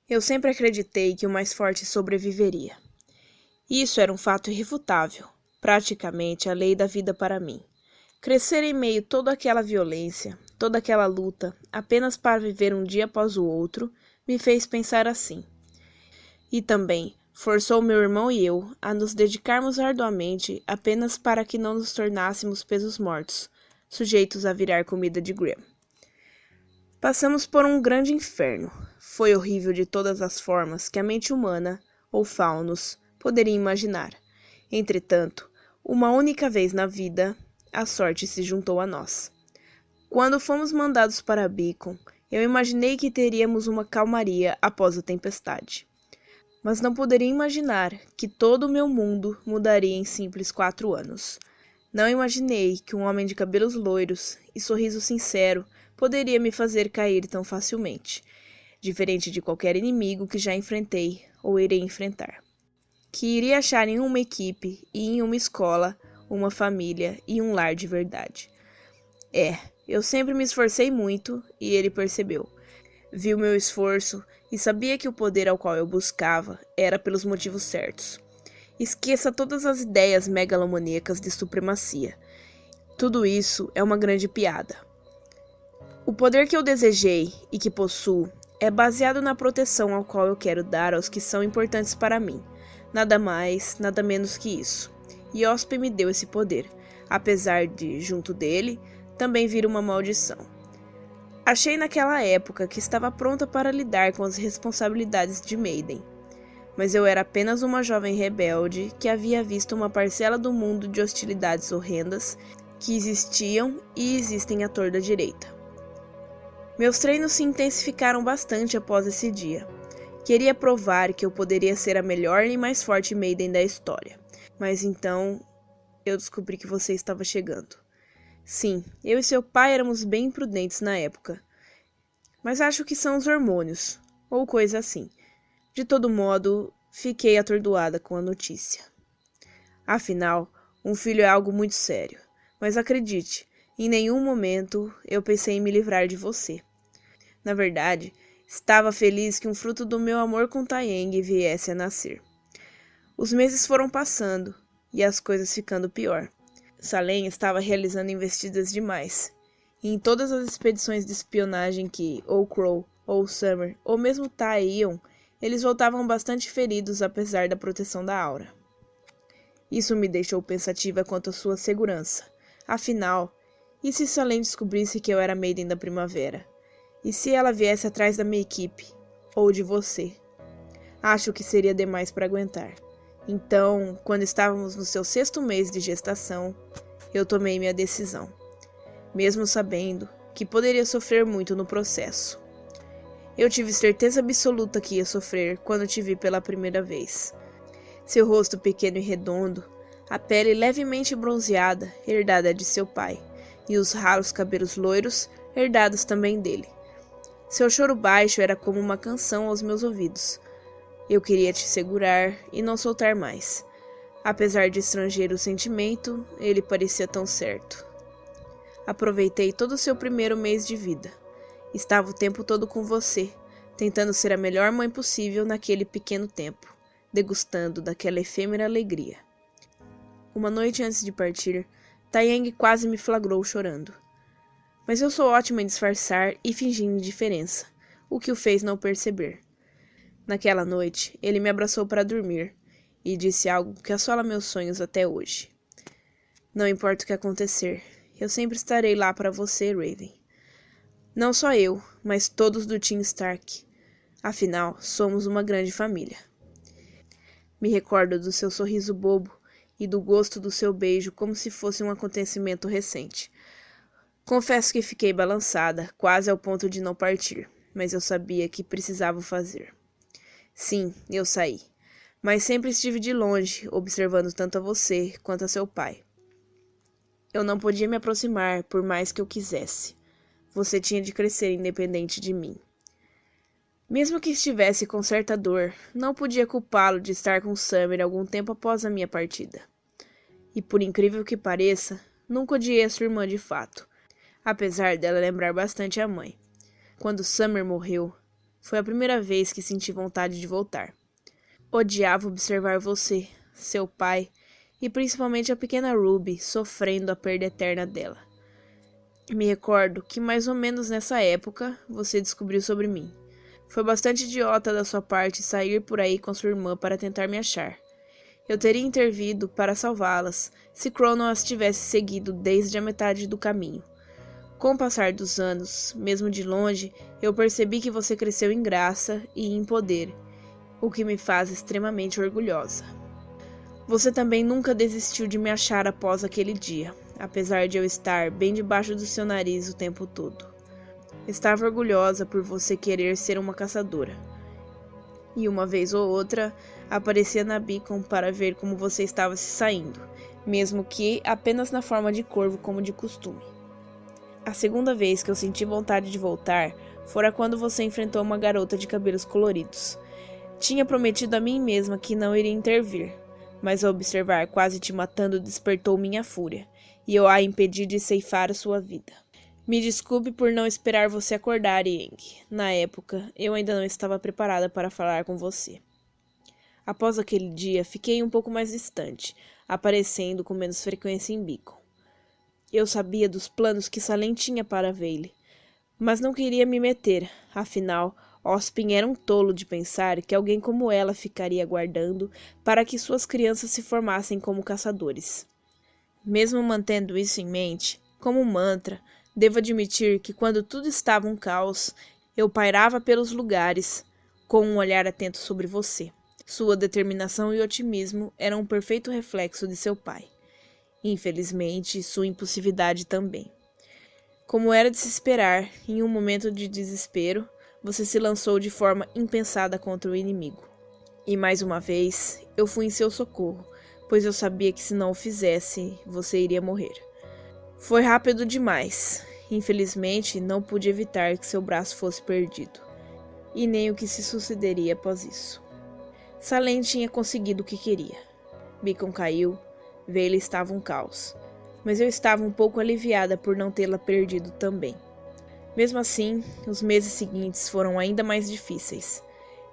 Eu sempre acreditei que o mais forte sobreviveria. Isso era um fato irrefutável, praticamente a lei da vida para mim. Crescer em meio a toda aquela violência, toda aquela luta, apenas para viver um dia após o outro, me fez pensar assim. E também forçou meu irmão e eu a nos dedicarmos arduamente apenas para que não nos tornássemos pesos mortos, sujeitos a virar comida de Graham. Passamos por um grande inferno. Foi horrível de todas as formas que a mente humana, ou faunos, poderia imaginar. Entretanto, uma única vez na vida, a sorte se juntou a nós. Quando fomos mandados para Beacon, eu imaginei que teríamos uma calmaria após a tempestade. Mas não poderia imaginar que todo o meu mundo mudaria em simples 4 anos. Não imaginei que um homem de cabelos loiros e sorriso sincero poderia me fazer cair tão facilmente, diferente de qualquer inimigo que já enfrentei ou irei enfrentar. Que iria achar em uma equipe e em uma escola, uma família e um lar de verdade. Eu sempre me esforcei muito e ele percebeu. Viu meu esforço e sabia que o poder ao qual eu buscava era pelos motivos certos. Esqueça todas as ideias megalomaníacas de supremacia. Tudo isso é uma grande piada. O poder que eu desejei e que possuo é baseado na proteção ao qual eu quero dar aos que são importantes para mim. Nada mais, nada menos que isso. E Ospe me deu esse poder, apesar de, junto dele, também vir uma maldição. Achei naquela época que estava pronta para lidar com as responsabilidades de Maiden. Mas eu era apenas uma jovem rebelde que havia visto uma parcela do mundo de hostilidades horrendas que existiam e existem à torta direita. Meus treinos se intensificaram bastante após esse dia. Queria provar que eu poderia ser a melhor e mais forte Maiden da história. Mas então, eu descobri que você estava chegando. Sim, eu e seu pai éramos bem imprudentes na época. Mas acho que são os hormônios, ou coisa assim. De todo modo, fiquei atordoada com a notícia. Afinal, um filho é algo muito sério. Mas acredite, em nenhum momento eu pensei em me livrar de você. Na verdade, estava feliz que um fruto do meu amor com Taiyang viesse a nascer. Os meses foram passando, e as coisas ficando pior. Salem estava realizando investidas demais. E em todas as expedições de espionagem que ou Crow, ou Summer, ou mesmo Tai iam, eles voltavam bastante feridos apesar da proteção da aura. Isso me deixou pensativa quanto à sua segurança. Afinal, e se Salem descobrisse que eu era Maiden da Primavera? E se ela viesse atrás da minha equipe? Ou de você? Acho que seria demais para aguentar. Então, quando estávamos no seu 6º mês de gestação, eu tomei minha decisão, mesmo sabendo que poderia sofrer muito no processo. Eu tive certeza absoluta que ia sofrer quando te vi pela primeira vez. Seu rosto pequeno e redondo, a pele levemente bronzeada, herdada de seu pai, e os ralos cabelos loiros, herdados também dele. Seu choro baixo era como uma canção aos meus ouvidos. Eu queria te segurar e não soltar mais. Apesar de estrangeiro o sentimento, ele parecia tão certo. Aproveitei todo o seu primeiro mês de vida. Estava o tempo todo com você, tentando ser a melhor mãe possível naquele pequeno tempo, degustando daquela efêmera alegria. Uma noite antes de partir, Taiyang quase me flagrou chorando. Mas eu sou ótima em disfarçar e fingir indiferença, o que o fez não perceber. Naquela noite, ele me abraçou para dormir e disse algo que assola meus sonhos até hoje. Não importa o que acontecer, eu sempre estarei lá para você, Raven. Não só eu, mas todos do Team Stark. Afinal, somos uma grande família. Me recordo do seu sorriso bobo e do gosto do seu beijo como se fosse um acontecimento recente. Confesso que fiquei balançada, quase ao ponto de não partir, mas eu sabia que precisava fazer. Sim, eu saí, mas sempre estive de longe, observando tanto a você quanto a seu pai. Eu não podia me aproximar, por mais que eu quisesse. Você tinha de crescer independente de mim. Mesmo que estivesse com certa dor, não podia culpá-lo de estar com Summer algum tempo após a minha partida. E por incrível que pareça, nunca odiei a sua irmã de fato, apesar dela lembrar bastante a mãe. Quando Summer morreu, Foi a primeira vez que senti vontade de voltar. Odiava observar você, seu pai e principalmente a pequena Ruby sofrendo a perda eterna dela. Me recordo que mais ou menos nessa época você descobriu sobre mim. Foi bastante idiota da sua parte sair por aí com sua irmã para tentar me achar. Eu teria intervido para salvá-las se Crono as tivesse seguido desde a metade do caminho. Com o passar dos anos, mesmo de longe, eu percebi que você cresceu em graça e em poder, o que me faz extremamente orgulhosa. Você também nunca desistiu de me achar após aquele dia, apesar de eu estar bem debaixo do seu nariz o tempo todo. Estava orgulhosa por você querer ser uma caçadora. E uma vez ou outra, aparecia na Beacon para ver como você estava se saindo, mesmo que apenas na forma de corvo como de costume. A segunda vez que eu senti vontade de voltar fora quando você enfrentou uma garota de cabelos coloridos. Tinha prometido a mim mesma que não iria intervir, mas ao observar quase te matando despertou minha fúria, e eu a impedi de ceifar a sua vida. Me desculpe por não esperar você acordar, Yang. Na época, eu ainda não estava preparada para falar com você. Após aquele dia, fiquei um pouco mais distante, aparecendo com menos frequência em Beacon. Eu sabia dos planos que Salem tinha para Veile, mas não queria me meter, afinal, Ospin era um tolo de pensar que alguém como ela ficaria aguardando para que suas crianças se formassem como caçadores. Mesmo mantendo isso em mente, como um mantra, devo admitir que quando tudo estava um caos, eu pairava pelos lugares, com um olhar atento sobre você. Sua determinação e otimismo eram um perfeito reflexo de seu pai. Infelizmente, sua impulsividade também. Como era de se esperar, em um momento de desespero, você se lançou de forma impensada contra o inimigo. E mais uma vez, eu fui em seu socorro, pois eu sabia que se não o fizesse, você iria morrer. Foi rápido demais. Infelizmente, não pude evitar que seu braço fosse perdido. E nem o que se sucederia após isso. Salem tinha conseguido o que queria. Beacon caiu, Veile estava um caos. Mas eu estava um pouco aliviada por não tê-la perdido também. Mesmo assim, os meses seguintes foram ainda mais difíceis.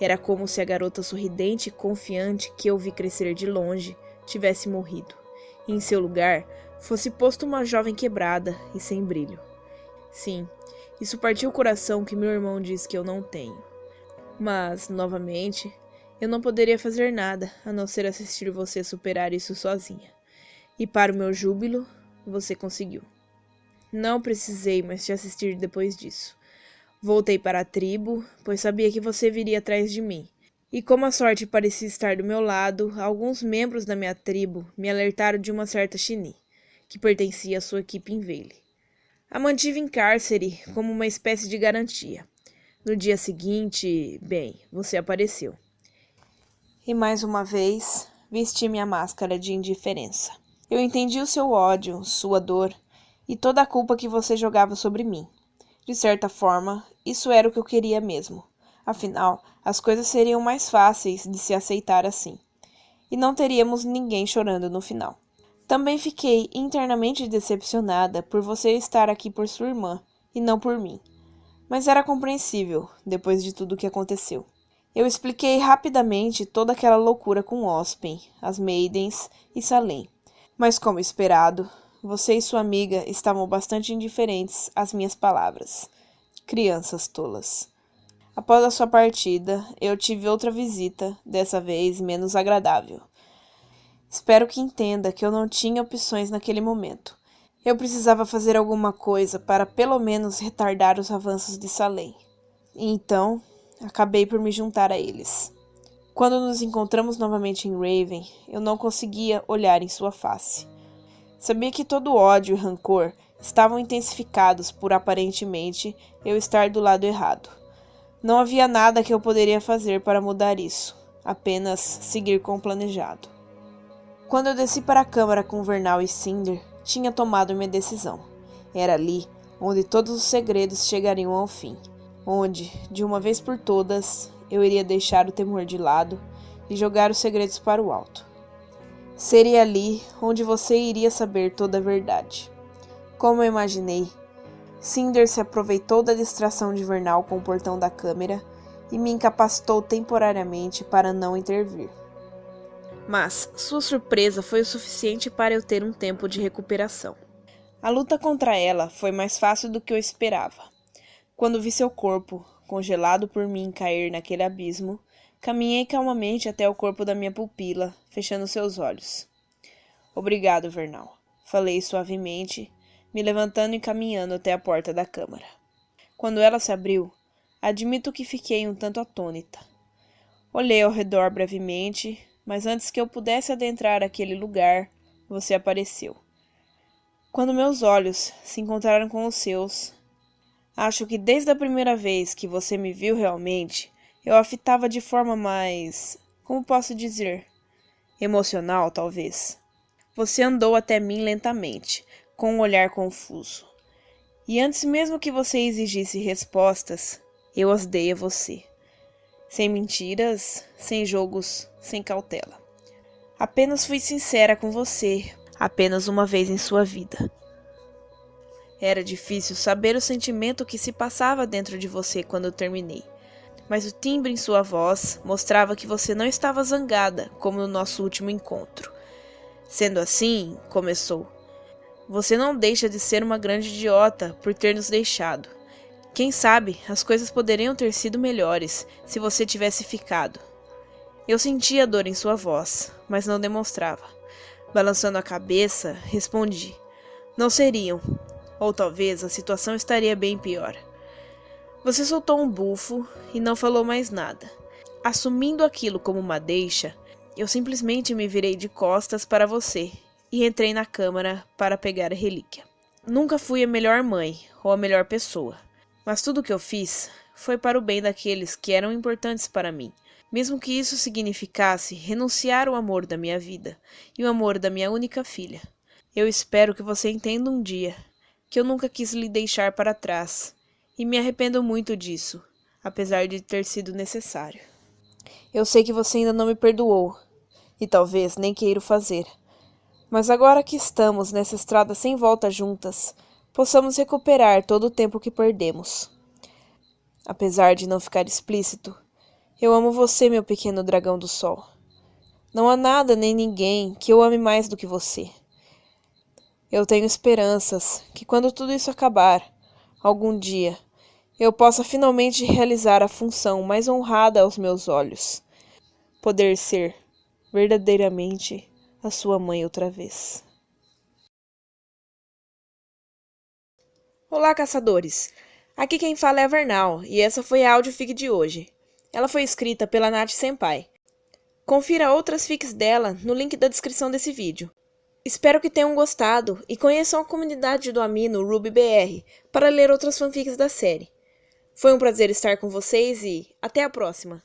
Era como se a garota sorridente e confiante que eu vi crescer de longe tivesse morrido, e em seu lugar fosse posto uma jovem quebrada e sem brilho. Sim, isso partiu o coração que meu irmão diz que eu não tenho. Mas, novamente, eu não poderia fazer nada a não ser assistir você superar isso sozinha. E para o meu júbilo, você conseguiu. Não precisei mais te assistir depois disso. Voltei para a tribo, pois sabia que você viria atrás de mim. E como a sorte parecia estar do meu lado, alguns membros da minha tribo me alertaram de uma certa Shini, que pertencia à sua equipe em Veile. A mantive em cárcere como uma espécie de garantia. No dia seguinte, bem, você apareceu. E mais uma vez, vesti minha máscara de indiferença. Eu entendi o seu ódio, sua dor e toda a culpa que você jogava sobre mim. De certa forma, isso era o que eu queria mesmo. Afinal, as coisas seriam mais fáceis de se aceitar assim. E não teríamos ninguém chorando no final. Também fiquei internamente decepcionada por você estar aqui por sua irmã, e não por mim. Mas era compreensível, depois de tudo o que aconteceu. Eu expliquei rapidamente toda aquela loucura com Ospin, as Maidens e Salem. Mas como esperado, você e sua amiga estavam bastante indiferentes às minhas palavras. Crianças tolas. Após a sua partida, eu tive outra visita, dessa vez menos agradável. Espero que entenda que eu não tinha opções naquele momento. Eu precisava fazer alguma coisa para pelo menos retardar os avanços de Salem. E então, acabei por me juntar a eles. Quando nos encontramos novamente em Raven, eu não conseguia olhar em sua face. Sabia que todo o ódio e rancor estavam intensificados por aparentemente eu estar do lado errado. Não havia nada que eu poderia fazer para mudar isso, apenas seguir com o planejado. Quando eu desci para a câmara com Vernal e Cinder, tinha tomado minha decisão. Era ali onde todos os segredos chegariam ao fim, onde, de uma vez por todas, eu iria deixar o temor de lado e jogar os segredos para o alto. Seria ali onde você iria saber toda a verdade. Como eu imaginei, Cinder se aproveitou da distração de Vernal com o portão da câmara e me incapacitou temporariamente para não intervir. Mas sua surpresa foi o suficiente para eu ter um tempo de recuperação. A luta contra ela foi mais fácil do que eu esperava. Quando vi seu corpo, congelado por mim, cair naquele abismo, caminhei calmamente até o corpo da minha pupila, fechando seus olhos. Obrigado, Vernal, falei suavemente, me levantando e caminhando até a porta da câmara. Quando ela se abriu, admito que fiquei um tanto atônita. Olhei ao redor brevemente, mas antes que eu pudesse adentrar aquele lugar, você apareceu. Quando meus olhos se encontraram com os seus, acho que desde a primeira vez que você me viu realmente, eu a fitava de forma mais, como posso dizer, emocional, talvez. Você andou até mim lentamente, com um olhar confuso. E antes mesmo que você exigisse respostas, eu as dei a você. Sem mentiras, sem jogos, sem cautela. Apenas fui sincera com você, apenas uma vez em sua vida. Era difícil saber o sentimento que se passava dentro de você quando eu terminei. Mas o timbre em sua voz mostrava que você não estava zangada, como no nosso último encontro. Sendo assim, começou. Você não deixa de ser uma grande idiota por ter nos deixado. Quem sabe, as coisas poderiam ter sido melhores se você tivesse ficado. Eu sentia a dor em sua voz, mas não demonstrava. Balançando a cabeça, respondi. Não seriam. Ou talvez a situação estaria bem pior. Você soltou um bufo e não falou mais nada. Assumindo aquilo como uma deixa, eu simplesmente me virei de costas para você e entrei na câmara para pegar a relíquia. Nunca fui a melhor mãe ou a melhor pessoa, mas tudo o que eu fiz foi para o bem daqueles que eram importantes para mim, mesmo que isso significasse renunciar ao amor da minha vida e o amor da minha única filha. Eu espero que você entenda um dia que eu nunca quis lhe deixar para trás, e me arrependo muito disso, apesar de ter sido necessário. Eu sei que você ainda não me perdoou, e talvez nem queira fazer. Mas agora que estamos nessa estrada sem volta juntas, possamos recuperar todo o tempo que perdemos. Apesar de não ficar explícito, eu amo você, meu pequeno dragão do sol. Não há nada nem ninguém que eu ame mais do que você. Eu tenho esperanças que quando tudo isso acabar, algum dia, eu possa finalmente realizar a função mais honrada aos meus olhos. Poder ser, verdadeiramente, a sua mãe outra vez. Olá, caçadores! Aqui quem fala é a Vernal, e essa foi a audiofic de hoje. Ela foi escrita pela Nath Senpai. Confira outras fics dela no link da descrição desse vídeo. Espero que tenham gostado e conheçam a comunidade do Amino RubyBR para ler outras fanfics da série. Foi um prazer estar com vocês e até a próxima!